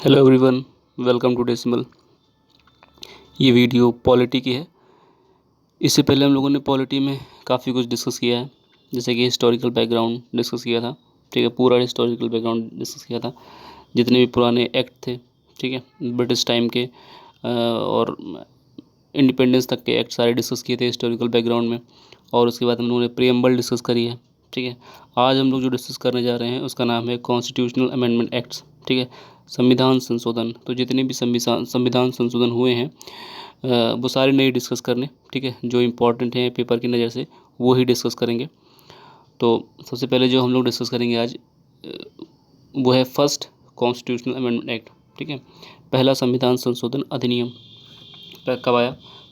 Hello everyone, welcome to Decimal. ये video polity की है। इससे पहले हम लोगों ने पॉलिटी में काफ़ी कुछ डिस्कस किया है, जैसे कि हिस्टोरिकल बैकग्राउंड डिस्कस किया था। ठीक है, पूरा हिस्टोरिकल बैकग्राउंड डिस्कस किया था, जितने भी पुराने एक्ट थे, ठीक है, ब्रिटिश टाइम के और इंडिपेंडेंस तक के एक्ट सारे डिस्कस किए थे हिस्टोरिकल बैकग्राउंड में। और उसके बाद हम लोगों ने प्रीएम्बल डिस्कस करी है। ठीक है, आज हम लोग जो डिस्कस करने जा रहे हैं उसका नाम है कॉन्स्टिट्यूशनल अमेंडमेंट एक्ट्स। ठीक है, संविधान संशोधन। तो जितने भी संविधान संशोधन हुए हैं वो सारे नहीं डिस्कस करने। ठीक है, जो इम्पोर्टेंट हैं पेपर की नज़र से वो ही डिस्कस करेंगे। तो सबसे पहले जो हम लोग डिस्कस करेंगे आज वो है फर्स्ट कॉन्स्टिट्यूशनल अमेंडमेंट एक्ट। ठीक है, पहला संविधान संशोधन अधिनियम कब आया?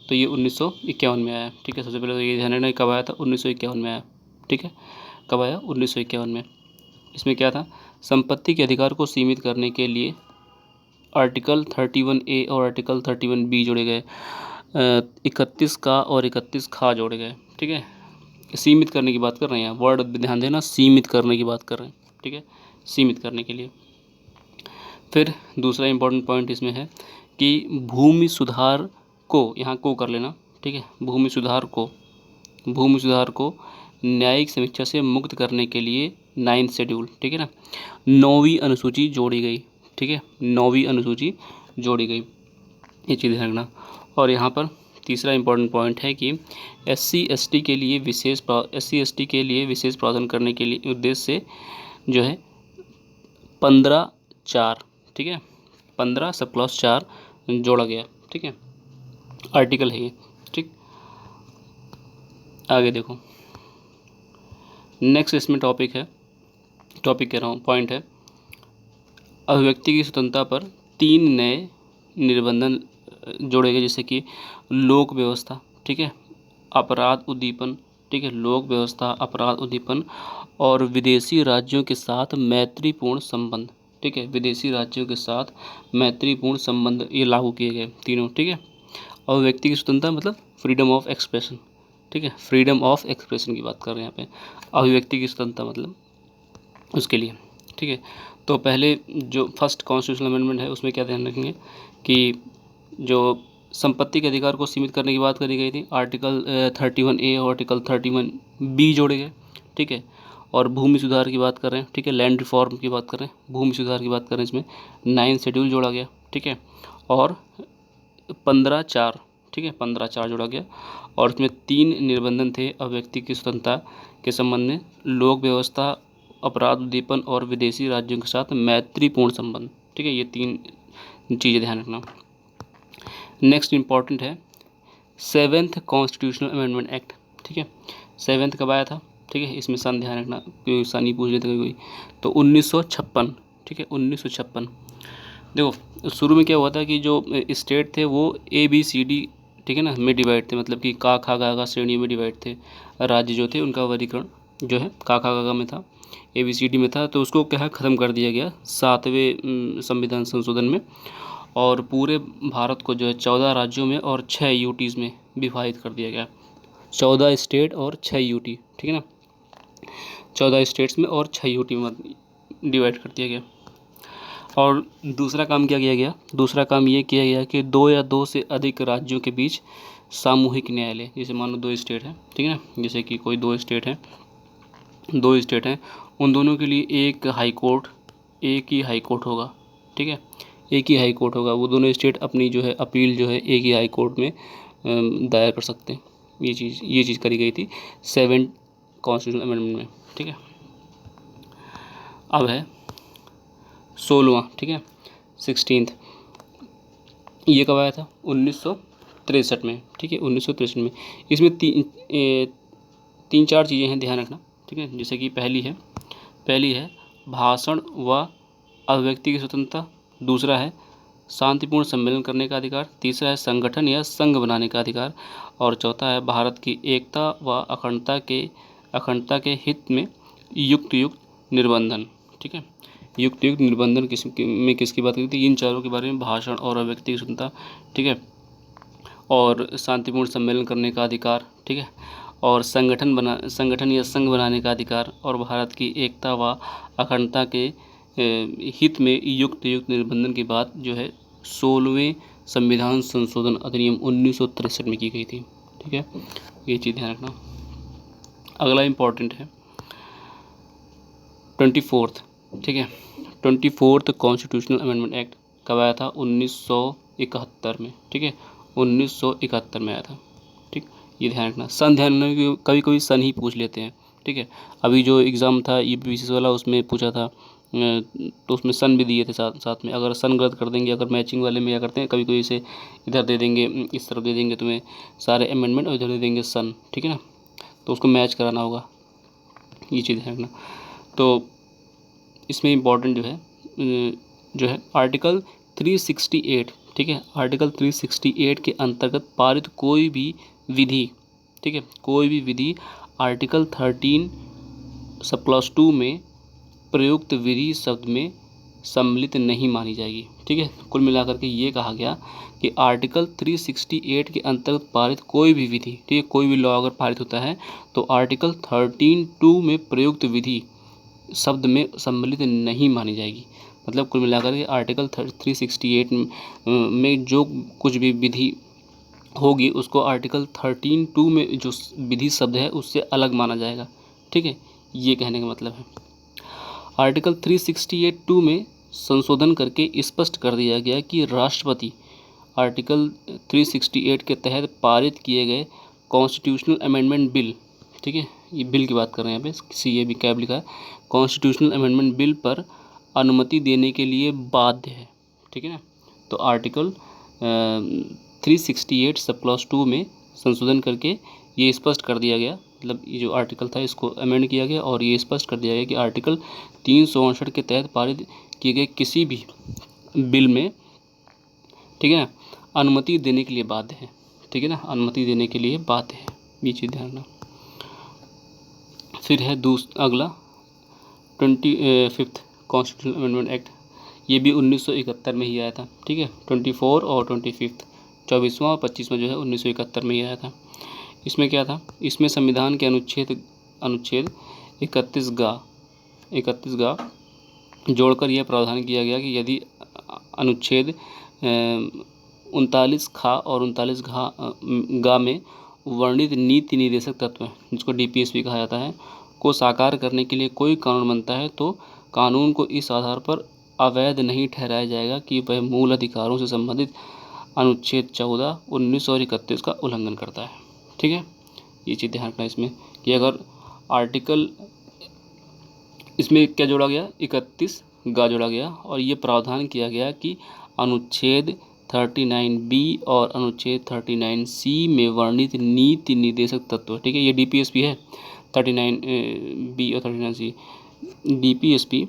तो ये 1951 में आया। ठीक है, सबसे पहले तो ये ध्यान रखना कब आया था, 1951 में आया। ठीक है, कब आया? 1951 में। इसमें क्या था? संपत्ति के अधिकार को सीमित करने के लिए आर्टिकल 31A और आर्टिकल 31B जोड़े गए। 31 का और 31 खा जोड़े गए। ठीक है, सीमित करने की बात कर रहे हैं, वर्ड ध्यान देना, सीमित करने की बात कर रहे हैं। ठीक है, सीमित करने के लिए। फिर दूसरा इंपॉर्टेंट पॉइंट इसमें है कि भूमि सुधार को, यहाँ को कर लेना। ठीक है, भूमि सुधार को न्यायिक समीक्षा से मुक्त करने के लिए 9th शेड्यूल, ठीक है ना, 9वीं अनुसूची जोड़ी गई। ठीक है, 9वीं अनुसूची जोड़ी गई, ये चीज़ ध्यान रखना। और यहाँ पर तीसरा इंपॉर्टेंट पॉइंट है कि SC/ST के लिए विशेष प्रावधान करने के लिए उद्देश्य से जो है 15(4), ठीक है, 15 सब क्लॉज 4 जोड़ा गया। ठीक है, आर्टिकल है ये। ठीक, आगे देखो, नेक्स्ट इसमें टॉपिक कह रहा हूँ, पॉइंट है अभिव्यक्ति की स्वतंत्रता पर 3 नए निबंधन जोड़े गए, जैसे कि लोक व्यवस्था, ठीक है, अपराध उद्दीपन, ठीक है, लोक व्यवस्था, अपराध उद्दीपन और विदेशी राज्यों के साथ मैत्रीपूर्ण संबंध। ठीक है, विदेशी राज्यों के साथ मैत्रीपूर्ण संबंध ये लागू किए गए तीनों। ठीक है, अभिव्यक्ति की स्वतंत्रता मतलब फ्रीडम ऑफ एक्सप्रेशन। ठीक है, फ्रीडम ऑफ एक्सप्रेशन की बात कर रहे हैं यहाँ पे, अभिव्यक्ति की स्वतंत्रता मतलब उसके लिए। ठीक है, तो पहले जो फर्स्ट कॉन्स्टिट्यूशनल अमेंडमेंट है उसमें क्या ध्यान रखेंगे कि जो संपत्ति के अधिकार को सीमित करने की बात करी गई थी, आर्टिकल 31A और आर्टिकल 31B जोड़े गए। ठीक है, और भूमि सुधार की बात कर रहे हैं। ठीक है, लैंड रिफॉर्म की बात कर रहे हैं, भूमि सुधार की बात कर रहे हैं, इसमें 9th शेड्यूल जोड़ा गया। ठीक है, और 15(4), ठीक है, 15(4) जोड़ा गया। और इसमें 3 निबंधन थे अभिव्यक्ति की स्वतंत्रता के संबंध में, लोक व्यवस्था, अपराध उद्दीपन और विदेशी राज्यों के साथ मैत्रीपूर्ण संबंध। ठीक है, ये 3 चीज़ें ध्यान रखना। नेक्स्ट इम्पॉर्टेंट है 7th कॉन्स्टिट्यूशनल अमेंडमेंट एक्ट। ठीक है, 7th कब आया था? ठीक है, इसमें सन ध्यान रखना, क्योंकि सन ही पूछ लेते कोई। तो 1956। ठीक है, 1956। देखो, शुरू में क्या हुआ था कि जो स्टेट थे वो ABCD, ठीक है ना, में डिवाइड थे, मतलब कि का खा गा गा श्रेणी में डिवाइड थे। राज्य जो थे उनका वर्गीकरण जो है का खा गा गा में था, ABCD में था। तो उसको क्या है, ख़त्म कर दिया गया 7वें संविधान संशोधन में, और पूरे भारत को जो है 14 राज्यों में और 6 UTs में विभाजित कर दिया गया। 14 स्टेट और 6 UT, ठीक है ना, 14 स्टेट्स में और 6 UT में डिवाइड कर दिया गया। और दूसरा काम क्या किया गया? दूसरा काम ये किया गया कि 2 या 2 से अधिक राज्यों के बीच सामूहिक न्यायालय, जैसे मान लो 2 स्टेट हैं, ठीक है ना, जैसे कि कोई 2 स्टेट हैं, उन दोनों के लिए एक ही हाई कोर्ट होगा। ठीक है, एक ही हाई कोर्ट होगा। वो दोनों स्टेट अपनी जो है अपील जो है एक ही हाई कोर्ट में दायर कर सकते हैं। ये चीज़ करी गई थी 7th कॉन्स्टिट्यूशनल अमेंडमेंट में। ठीक है, अब है 16वां, ठीक है, 16th। ये कब आया था? 1963 में। ठीक है, 1963 में। इसमें 3-4 चीज़ें हैं, ध्यान रखना। ठीक है, जैसे कि पहली है भाषण व अभिव्यक्ति की स्वतंत्रता, दूसरा है शांतिपूर्ण सम्मेलन करने का अधिकार, तीसरा है संगठन या संघ बनाने का अधिकार, और चौथा है भारत की एकता व अखंडता के हित में युक्त निर्बंधन। ठीक है, युक्त निर्बंधन किसकी बात की थी? इन चारों के बारे में, भाषण और अभिव्यक्ति की स्वतंत्रता, ठीक है, और शांतिपूर्ण सम्मेलन करने का अधिकार, ठीक है, और संगठन या संघ बनाने का अधिकार, और भारत की एकता व अखंडता के हित में युक्त निबंधन की बात जो है 16वें संविधान संशोधन अधिनियम 1963 में की गई थी। ठीक है, ये चीज़ ध्यान रखना। अगला इम्पॉर्टेंट है 24th। ठीक है, 24th कॉन्स्टिट्यूशनल अमेंडमेंट एक्ट कब आया था? 1971 में। ठीक है, 1971 में आया था। ठीक, ये ध्यान रखना। सन ध्यान रखना कि कभी कभी सन ही पूछ लेते हैं। ठीक है, अभी जो एग्ज़ाम था यूपीएससी वाला उसमें पूछा था, तो उसमें सन भी दिए थे साथ में। अगर सन गलत कर देंगे, अगर मैचिंग वाले में क्या करते हैं कभी कभी इसे इधर दे देंगे, इस तरफ दे देंगे तुम्हें सारे अमेंडमेंट, और इधर दे देंगे सन। ठीक है ना, तो उसको मैच कराना होगा, ये चीज़ ध्यान रखना। तो इसमें इम्पॉर्टेंट जो है आर्टिकल 368। ठीक है, आर्टिकल 368 के अंतर्गत पारित कोई भी विधि, ठीक है, कोई भी विधि आर्टिकल 13 सब क्लॉज 2 में प्रयुक्त विधि शब्द में सम्मिलित नहीं मानी जाएगी। ठीक है, कुल मिलाकर के ये कहा गया कि आर्टिकल 368 के अंतर्गत पारित कोई भी विधि, ठीक है, कोई भी लॉ अगर पारित होता है तो आर्टिकल 13(2) में प्रयुक्त विधि शब्द में सम्मिलित नहीं मानी जाएगी। मतलब कुल मिलाकर के आर्टिकल 368 में जो कुछ भी विधि होगी उसको आर्टिकल 13(2) में जो विधि शब्द है उससे अलग माना जाएगा। ठीक है, ये कहने का मतलब है। आर्टिकल 368(2) में संशोधन करके स्पष्ट कर दिया गया कि राष्ट्रपति आर्टिकल 368 के तहत पारित किए गए कॉन्स्टिट्यूशनल अमेंडमेंट बिल, ठीक है, ये बिल की बात कर रहे हैं यहाँ पे, CAB कैब लिखा है, कॉन्स्टिट्यूशनल अमेंडमेंट बिल पर अनुमति देने के लिए बाध्य है। ठीक है ना, तो आर्टिकल 368 सब क्लॉज 2 में संशोधन करके ये स्पष्ट कर दिया गया, मतलब ये जो आर्टिकल था इसको अमेंड किया गया और ये स्पष्ट कर दिया गया कि आर्टिकल 359 के तहत पारित किए गए किसी भी बिल में, ठीक है ना, अनुमति देने के लिए बाध्य है। ठीक है ना, अनुमति देने के लिए बाध्य है, ये चीज़ ध्यान रखना। फिर है अगला 25th कॉन्स्टिट्यूशनल अमेंडमेंट एक्ट, ये भी 1971 में ही आया था। ठीक है, 24 और 25, 24वां और 25वां जो है 1971 में ही आया था। इसमें क्या था? इसमें संविधान के अनुच्छेद 31 जोड़कर यह प्रावधान किया गया कि यदि अनुच्छेद 39 खा और 39 गा में वर्णित नीति निर्देशक तत्व, जिसको DPSP कहा जाता है, को साकार करने के लिए कोई कानून बनता है तो कानून को इस आधार पर अवैध नहीं ठहराया जाएगा कि वह मूल अधिकारों से संबंधित अनुच्छेद 14, 19 और 31 का उल्लंघन करता है। ठीक है, ये चीज़ ध्यान रखना इसमें कि अगर आर्टिकल, इसमें क्या जोड़ा गया? 31 गा जोड़ा गया और ये प्रावधान किया गया कि अनुच्छेद 39B और अनुच्छेद 39C में वर्णित नीति निर्देशक तत्व, ठीक है, ये DPSP है, 39B और 39C, DPSP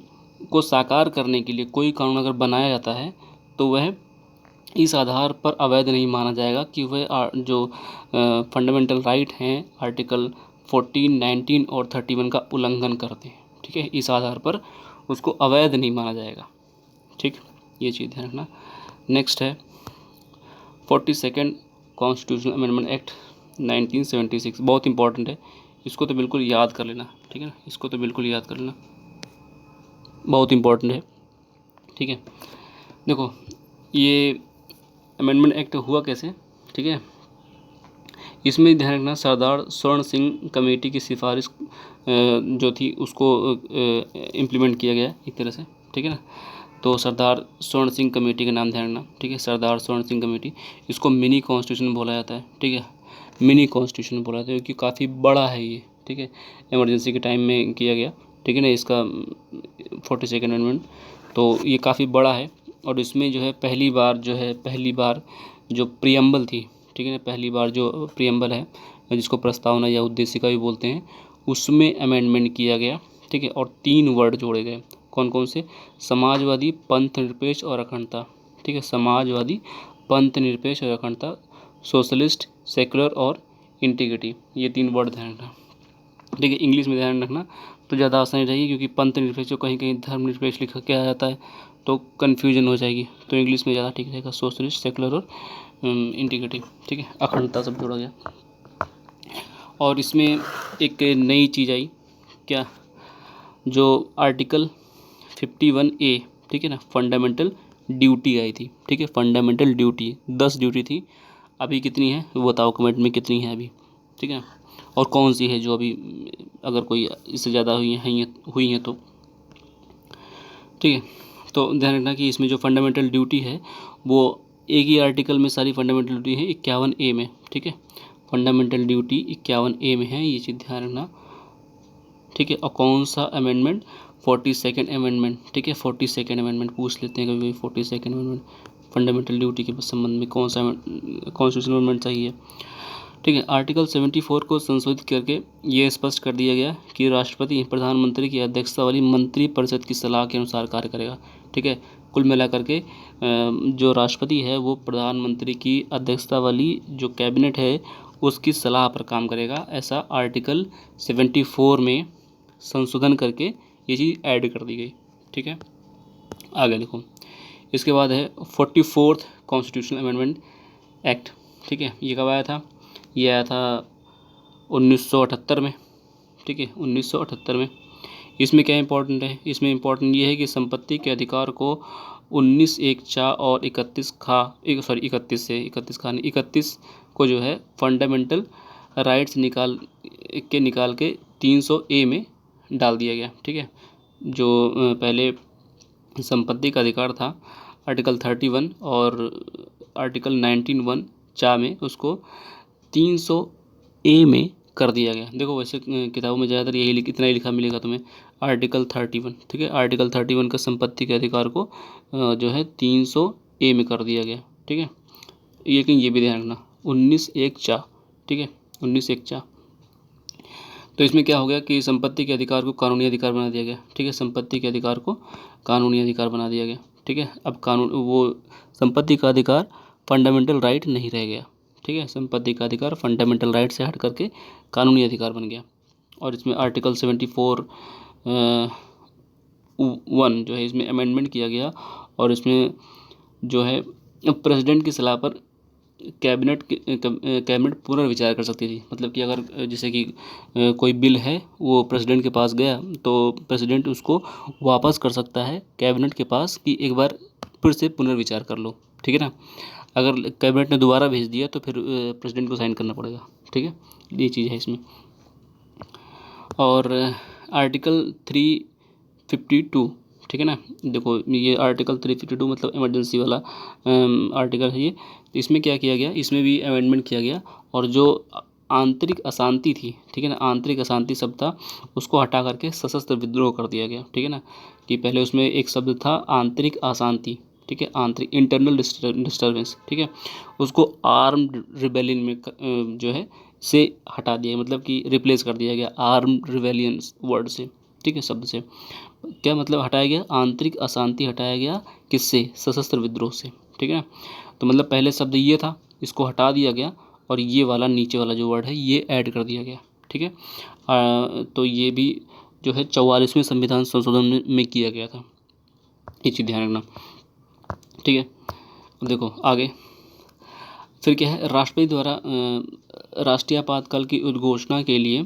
को साकार करने के लिए कोई कानून अगर बनाया जाता है तो वह इस आधार पर अवैध नहीं माना जाएगा कि वह जो फंडामेंटल राइट हैं आर्टिकल 14, 19 और 31 का उल्लंघन करते हैं। ठीक है, इस आधार पर उसको अवैध नहीं माना जाएगा। ठीक, ये चीज़ ध्यान रखना। नेक्स्ट है 42nd कॉन्स्टिट्यूशनल अमेंडमेंट एक्ट 1976, बहुत इंपॉर्टेंट है, इसको तो बिल्कुल याद कर लेना। ठीक है ना, इसको तो बिल्कुल याद कर लेना, बहुत इंपॉर्टेंट है। ठीक है, देखो ये अमेंडमेंट एक्ट हुआ कैसे? ठीक है, इसमें ध्यान रखना सरदार स्वर्ण सिंह कमेटी की सिफारिश जो थी उसको इम्प्लीमेंट किया गया एक तरह से। ठीक है ना, तो सरदार स्वर्ण सिंह कमेटी का नाम ध्यान रखना। ठीक है, सरदार स्वर्ण सिंह कमेटी, इसको मिनी कॉन्स्टिट्यूशन बोला जाता है। ठीक है, मिनी कॉन्स्टिट्यूशन बोला जाता है क्योंकि काफ़ी बड़ा है ये। ठीक है, इमरजेंसी के टाइम में किया गया। ठीक है ना, इसका 42nd अमेंडमेंट, तो ये काफ़ी बड़ा है और इसमें जो है पहली बार जो प्रियम्बल थी, ठीक है ना, पहली बार जो प्रियम्बल है जिसको प्रस्तावना या उद्देशिका भी बोलते हैं, उसमें अमेंडमेंट किया गया। ठीक है, और 3 वर्ड जोड़े गए, कौन कौन से? समाजवादी, पंथ निरपेक्ष और अखंडता। ठीक है, समाजवादी, पंथ निरपेक्ष और अखंडता, सोशलिस्ट, सेकुलर और इंटीग्रिटी, ये 3 वर्ड ध्यान रखना। ठीक है, इंग्लिश में ध्यान रखना तो ज़्यादा आसानी रहेगी क्योंकि पंथ निरपेक्ष को कहीं कहीं धर्मनिरपेक्ष लिखा क्या जाता है तो कन्फ्यूजन हो जाएगी, तो इंग्लिश में ज़्यादा ठीक रहेगा, सोशलिस्ट, सेकुलर और इंटीग्रिटी। ठीक है, अखंडता सब जोड़ा गया। और इसमें एक नई चीज़ आई, क्या? जो आर्टिकल 51A, ठीक है ना, फंडामेंटल ड्यूटी आई थी, ठीक है, फंडामेंटल ड्यूटी 10 ड्यूटी थी, अभी कितनी है वो बताओ कमेंट में कितनी है अभी, ठीक है, और कौन सी है जो अभी अगर कोई इससे ज़्यादा हुई हैं तो, ठीक है। तो ध्यान रखना कि इसमें जो फंडामेंटल ड्यूटी है वो एक ही आर्टिकल में सारी फंडामेंटल ड्यूटी है 51A में, ठीक है, फंडामेंटल ड्यूटी 51A में है, ये चीज़ ध्यान रखना, ठीक है। और कौन सा अमेंडमेंट, 42nd अमेंडमेंट, ठीक है, 42nd अमेंडमेंट पूछ लेते हैं कभी, 42nd अमेंडमेंट फंडामेंटल ड्यूटी के संबंध में कौन सा कॉन्स्टिट्यूशनल अमेंडमेंट चाहिए, ठीक है। आर्टिकल 74 को संशोधित करके ये स्पष्ट कर दिया गया कि राष्ट्रपति प्रधानमंत्री की अध्यक्षता वाली मंत्रिपरिषद की सलाह के अनुसार कार्य करेगा, ठीक है। कुल मिलाकर के जो राष्ट्रपति है वो प्रधानमंत्री की अध्यक्षता वाली जो कैबिनेट है उसकी सलाह पर काम करेगा, ऐसा आर्टिकल 74 में संशोधन करके ये चीज़ ऐड कर दी गई, ठीक है। आगे देखो, इसके बाद है 44th कॉन्स्टिट्यूशनल अमेंडमेंट एक्ट, ठीक है। ये कब आया था, ये आया था 1978 में, ठीक है, 1978 में। इसमें क्या इंपॉर्टेंट है, इसमें इंपॉर्टेंट ये है कि संपत्ति के अधिकार को 19(1)(चा) और 31 को जो है फंडामेंटल राइट्स निकाल के 300A में डाल दिया गया, ठीक है। जो पहले संपत्ति का अधिकार था आर्टिकल 31 और आर्टिकल 19(1)(चा) में उसको 300A में कर दिया गया। देखो वैसे किताबों में ज़्यादातर यही इतना ही लिखा मिलेगा तुम्हें, आर्टिकल 31, ठीक है, आर्टिकल 31 का संपत्ति के अधिकार को जो है 300A में कर दिया गया, ठीक है। लेकिन ये भी ध्यान रखना 19(1)(चा), ठीक है, 19(1)(चा। तो इसमें क्या हो गया कि संपत्ति के अधिकार को कानूनी अधिकार बना दिया गया, ठीक है, संपत्ति के अधिकार को कानूनी अधिकार बना दिया गया, ठीक है। अब कानून वो संपत्ति का अधिकार फंडामेंटल राइट नहीं रह गया, ठीक है, संपत्ति का अधिकार फंडामेंटल राइट से हट करके कानूनी अधिकार बन गया। और इसमें आर्टिकल 74(1) जो है इसमें अमेंडमेंट किया गया और इसमें जो है प्रेसिडेंट की सलाह पर कैबिनेट पुनर्विचार कर सकती थी। मतलब कि अगर जैसे कि कोई बिल है वो प्रेसिडेंट के पास गया तो प्रेसिडेंट उसको वापस कर सकता है कैबिनेट के पास कि एक बार फिर से पुनर्विचार कर लो, ठीक है ना। अगर कैबिनेट ने दोबारा भेज दिया तो फिर प्रेसिडेंट को साइन करना पड़ेगा, ठीक है, ये चीज़ है इसमें। और आर्टिकल 352, ठीक है ना, देखो ये आर्टिकल 352 मतलब इमरजेंसी वाला आर्टिकल है ये। इसमें क्या किया गया, इसमें भी अमेंडमेंट किया गया और जो आंतरिक अशांति थी, ठीक है ना, आंतरिक अशांति शब्द था उसको हटा करके सशस्त्र विद्रोह कर दिया गया, ठीक है ना। कि पहले उसमें एक शब्द था आंतरिक अशांति, ठीक है, आंतरिक इंटरनल डिस्टर्बेंस, ठीक है, उसको आर्म्ड रिबेलियन में जो है से हटा दिया, मतलब कि रिप्लेस कर दिया गया आर्म्ड रिबेलियन वर्ड से, ठीक है, शब्द से। क्या मतलब हटाया गया, आंतरिक अशांति हटाया गया किससे, सशस्त्र विद्रोह से, ठीक है ना। तो मतलब पहले शब्द ये था इसको हटा दिया गया और ये वाला नीचे वाला जो वर्ड है ये ऐड कर दिया गया, ठीक है। तो ये भी जो है 44वें संविधान संशोधन में किया गया था, ये चीज़ ध्यान रखना, ठीक है। देखो आगे फिर क्या है, राष्ट्रपति द्वारा राष्ट्रीय आपातकाल की उद्घोषणा के लिए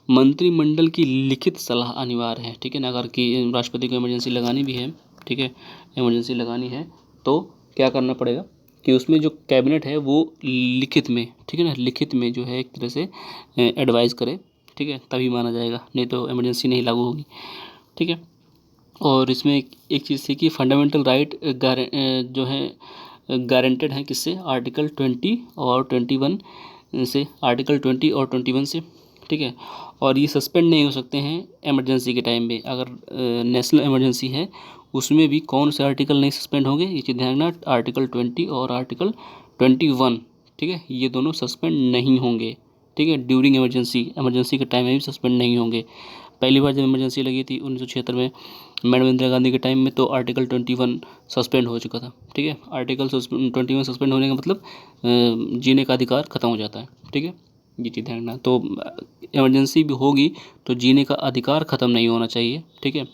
मंत्रिमंडल की लिखित सलाह अनिवार्य है, ठीक है ना। अगर कि राष्ट्रपति को इमरजेंसी लगानी भी है, ठीक है, इमरजेंसी लगानी है तो क्या करना पड़ेगा कि उसमें जो कैबिनेट है वो लिखित में, ठीक है ना, लिखित में जो है एक तरह से एडवाइस करे, ठीक है, तभी माना जाएगा, नहीं तो इमरजेंसी नहीं लागू होगी, ठीक है। और इसमें एक चीज़ थी कि फंडामेंटल राइट जो है गारंटेड है किससे, आर्टिकल 20 और 21 से, आर्टिकल 20 और 21 से, ठीक है। और ये सस्पेंड नहीं हो सकते हैं इमरजेंसी के टाइम पे, अगर नेशनल इमरजेंसी है उसमें भी कौन से आर्टिकल नहीं सस्पेंड होंगे, ये चीज़ ध्यान रखना, आर्टिकल 20 और आर्टिकल 21, ठीक है, ये दोनों सस्पेंड नहीं होंगे, ठीक है, ड्यूरिंग इमरजेंसी के टाइम में भी सस्पेंड नहीं होंगे। पहली बार जब इमरजेंसी लगी थी 1976 में मैडम इंदिरा गांधी के टाइम में तो आर्टिकल 21 सस्पेंड हो चुका था, ठीक है। आर्टिकल 21 सस्पेंड होने का मतलब जीने का अधिकार खत्म हो जाता है, ठीक है, ये चीज़ ध्यान रखना। तो इमरजेंसी भी होगी तो जीने का अधिकार ख़त्म नहीं होना चाहिए, ठीक है।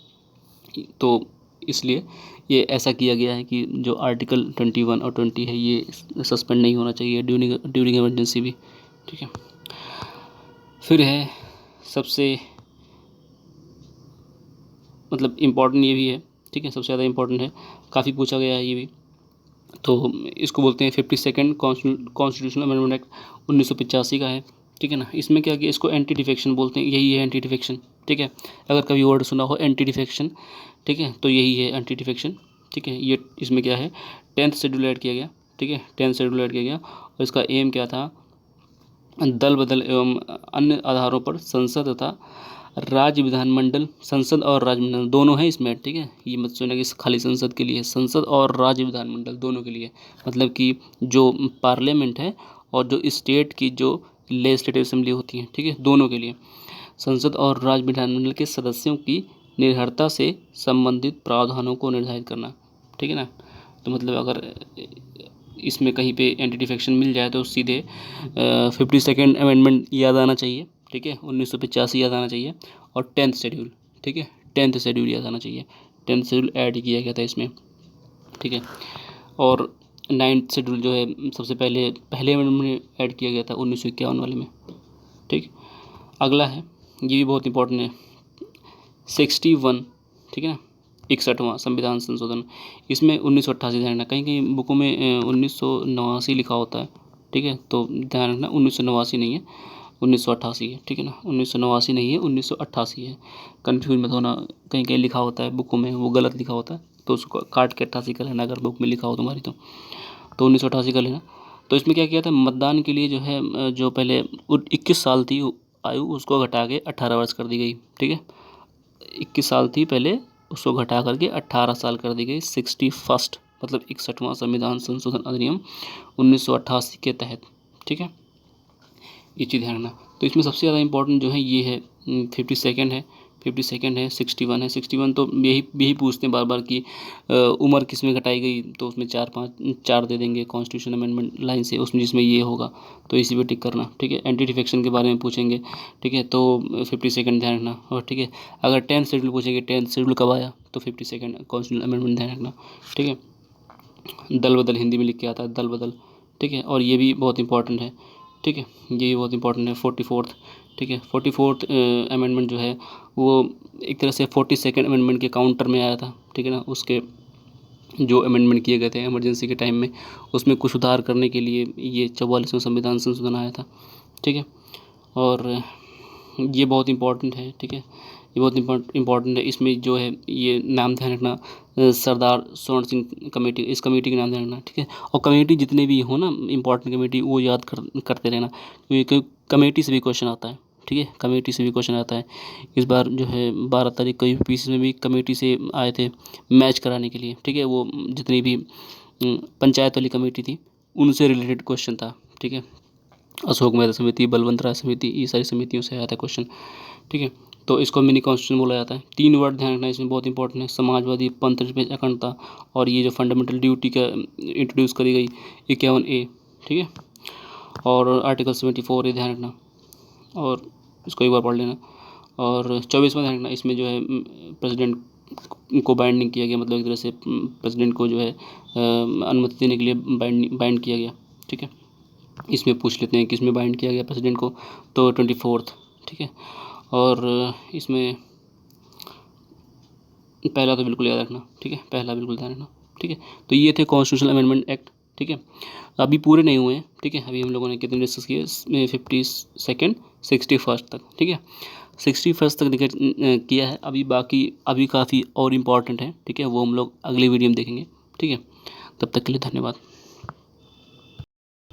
तो इसलिए ये ऐसा किया गया है कि जो आर्टिकल 21 और 20 है ये सस्पेंड नहीं होना चाहिए ड्यूरिंग इमरजेंसी भी, ठीक है। फिर है सबसे मतलब इम्पॉर्टेंट ये भी है ठीक है, सबसे ज़्यादा इंपॉर्टेंट है, काफ़ी पूछा गया है ये भी। तो इसको बोलते हैं 52nd कॉन्स्टिट्यूशनल अमेंडमेंट एक्ट 1985 का है, ठीक है ना। इसमें क्या किया, इसको एंटी डिफेक्शन बोलते हैं, यही है एंटी डिफेक्शन, ठीक है। अगर कभी वर्ड सुना हो एंटी डिफेक्शन, ठीक है, तो यही है एंटी डिफेक्शन, ठीक है। ये इसमें क्या है, 10th शेड्यूल ऐड किया गया, ठीक है, 10th शेड्यूल ऐड किया गया और इसका एम क्या था, दल बदल एवं अन्य आधारों पर संसद तथा राज्य विधानमंडल, संसद और राज्य विधानमंडल दोनों हैं इसमें, ठीक है। ये मत सोचना कि खाली संसद के लिए, संसद और राज्य विधानमंडल दोनों के लिए, मतलब कि जो पार्लियामेंट है और जो स्टेट की जो लेजिस्लेटिव असेंबली होती है, ठीक है, दोनों के लिए संसद और राज्य विधानमंडल के सदस्यों की निर्भरता से संबंधित प्रावधानों को निर्धारित करना, ठीक है ना। तो मतलब अगर इसमें कहीं पे एंटी डिफेक्शन मिल जाए तो सीधे 52nd अमेंडमेंट याद आना चाहिए, ठीक है, 1985 याद आना चाहिए और 10th शेड्यूल, ठीक है, 10th शेड्यूल याद आना चाहिए, 10th शेड्यूल ऐड किया गया था इसमें, ठीक है। और 9th शेड्यूल जो है सबसे पहले अमेंडमेंट में ऐड किया गया था 1951 वाले में, ठीक। अगला है, ये भी बहुत इंपॉर्टेंट है, 61, ठीक है ना, 61वां संविधान संशोधन। इसमें 1988 ध्यान रखना, कहीं कहीं बुकों में 1989 लिखा होता है, ठीक है, तो ध्यान रखना 1989 नहीं है, 1988 है, ठीक है ना, 1989 नहीं है, 1988 है, कन्फ्यूज मत होना, कहीं कहीं लिखा होता है बुकों में वो गलत लिखा होता है, तो उसको काट के 88 कर लेना अगर बुक में लिखा हो तुम्हारी तो 1988 कर लेना। तो इसमें क्या किया था, मतदान के लिए जो है जो पहले 21 साल थी आयु, उसको घटा के 18 वर्ष कर दी गई, ठीक है। 21 साल थी पहले, उसको घटा करके 18 साल कर दी गई, 61st मतलब 61वां संविधान संशोधन अधिनियम 1988 के तहत, ठीक है, ये चीज़ ध्यान रखना। तो इसमें सबसे ज़्यादा इंपॉर्टेंट जो है ये है 52nd है, 51 है, 61 है। 61 तो यही पूछते हैं बार बार कि उम्र किस में घटाई गई, तो उसमें 4 दे देंगे कॉन्स्टिट्यूशन अमेंडमेंट लाइन से, उसमें जिसमें ये होगा तो इसी पे टिक करना, ठीक है। एंटी डिफेक्शन के बारे में पूछेंगे, ठीक है, तो 52nd ध्यान रखना, और ठीक है अगर 10th शेड्यूल पूछेंगे 10th शेड्यूल कब आया, तो 52nd कॉन्स्टिट्यूशन अमेंडमेंट ध्यान रखना, ठीक है। दल बदल हिंदी में लिख के आता है, दल बदल, ठीक है, और ये भी बहुत इंपॉर्टेंट है, ठीक है, ये भी बहुत इंपॉर्टेंट है। 44th, ठीक है, 44th अमेंडमेंट जो है वो एक तरह से 42nd अमेंडमेंट के काउंटर में आया था, ठीक है ना। उसके जो अमेंडमेंट किए गए थे इमरजेंसी के टाइम में, उसमें कुछ सुधार करने के लिए ये 44वां संविधान संशोधन आया था, ठीक है। और ये बहुत इंपॉर्टेंट है, ठीक है, ये बहुत इंपॉर्टेंट है। इसमें जो है ये नाम ध्यान रखना, सरदार स्वर्ण सिंह कमेटी, इस कमेटी के नाम ध्यान रखना, ठीक है। और कमेटी जितने भी हो ना इंपॉर्टेंट कमेटी, वो याद करते रहना, क्योंकि कमेटी से भी क्वेश्चन आता है, ठीक है, कमेटी से भी क्वेश्चन आता है। इस बार जो है 12 तारीख को यूपीएससी में भी कमेटी से आए थे मैच कराने के लिए, ठीक है, वो जितनी भी पंचायत वाली कमेटी थी उनसे रिलेटेड क्वेश्चन था, ठीक है। अशोक मेहता समिति, बलवंत राय समिति, ये सारी समितियों से आया था क्वेश्चन, ठीक है। तो इसको मिनी कॉन्स्टिट्यूशन बोला जाता है। 3 वर्ड ध्यान रखना इसमें बहुत इंपॉर्टेंट है, समाजवादी, पंथ निरपेक्ष अखंडता, और ये जो फंडामेंटल ड्यूटी का इंट्रोड्यूस करी गई 51A, ठीक है, और आर्टिकल 74 ये ध्यान रखना, और इसको एक बार पढ़ लेना। और 24वां ध्यान रखना, इसमें जो है प्रेसिडेंट को बाइंडिंग किया गया, मतलब एक तरह से प्रेसिडेंट को जो है अनुमति देने के लिए बाइंड किया गया, ठीक है। इसमें पूछ लेते हैं कि इसमें बाइंड किया गया प्रेसिडेंट को, तो 24th, ठीक है। और इसमें पहला तो बिल्कुल याद रखना, ठीक है, पहला बिल्कुल ध्यान रखना, ठीक है। तो ये थे कॉन्स्टिट्यूशनल अमेंडमेंट एक्ट, ठीक है। अभी पूरे नहीं हुए हैं, ठीक है, अभी हम लोगों ने कितने डिस्कस किए, 52nd 61st तक, ठीक है, 61st तक किया है। अभी बाकी अभी काफ़ी और इम्पॉर्टेंट है, ठीक है, वो हम लोग अगली वीडियो में देखेंगे, ठीक है। तब तक के लिए धन्यवाद।